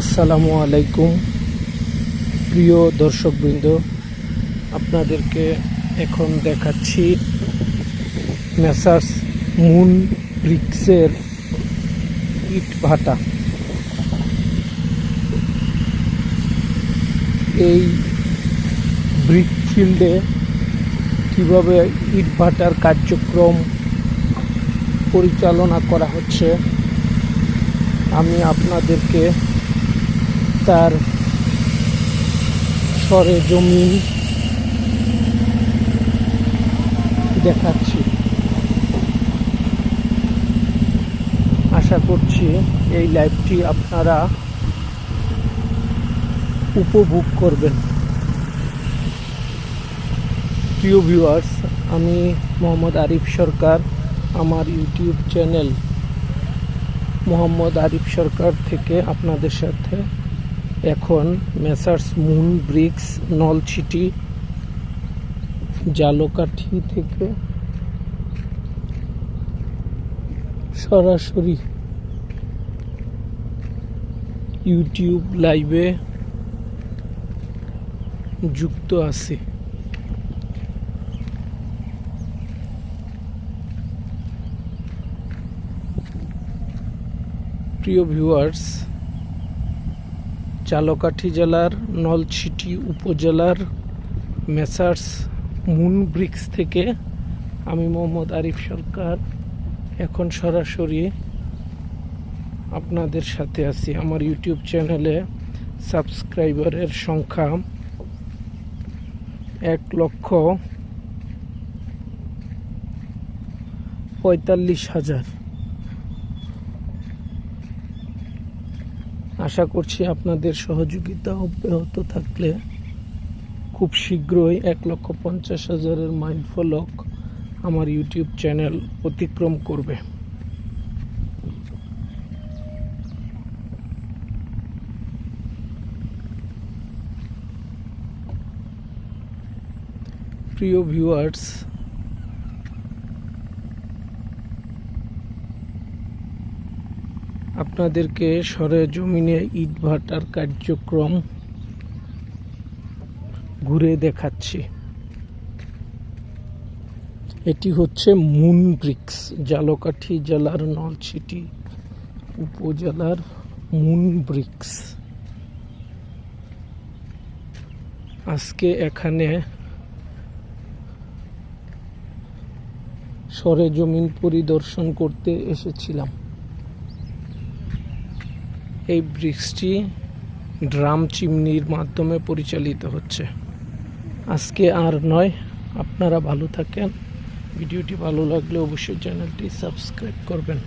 আসসালামু আলাইকুম প্রিয় দর্শকবৃন্দ, আপনাদেরকে এখন দেখাচ্ছি মেসার্স মুন ব্রিক্সের ইট ভাটা। এই ব্রিক ফিল্ডে কিভাবে ইট ভাটার কার্যক্রম পরিচালনা করা হচ্ছে আমি আপনাদেরকে তার সরেজমিন দেখাচ্ছি। আশা করছি এই লাইভটি আপনারা উপভোগ করবেন। প্রিয় ভিউয়ার্স, আমি মোহাম্মদ আরিফ সরকার, আমার ইউটিউব চ্যানেল মোহাম্মদ আরিফ সরকার থেকে আপনাদের সাথে এখন Messrs moon bricks Nalchity Jhalokathi থেকে সরাসরি ইউটিউব লাইভে যুক্ত আছি। প্রিয় ভিউয়ার্স, জালকাঠি জেলার নলছিটি উপজেলার মেসার্স মুন ব্রিক্স থেকে আমি মোহাম্মদ আরিফ সরকার এখন সরাসরি আপনাদের সাথে আছি। আমার ইউটিউব চ্যানেলে সাবস্ক্রাইবারের সংখ্যা 1,45,000। আশা করছি আপনাদের সহযোগিতা অব্যাহত থাকলে খুব শীঘ্রই 1,50,000 মাইল ফলক আমার ইউটিউব চ্যানেল অতিক্রম করবে। প্রিয় ভিউয়ার্স, আপনাদেরকে সরেজমিনে ইট ভাটার কার্যক্রম ঘুরে দেখাচ্ছি। এটি হচ্ছে মুন ব্রিক্স, জালকাঠি জেলার নলছিটি উপজেলার মুন ব্রিক্স। আজকে এখানে সরেজমিন পরিদর্শন করতে এসেছিলাম। এই ব্রিক্সটি ড্রাম চিমনির মাধ্যমে পরিচালিত হচ্ছে। আজকে আর নয়, আপনারা ভালো থাকেন। ভিডিওটি ভালো লাগলে অবশ্যই চ্যানেলটি সাবস্ক্রাইব করবেন।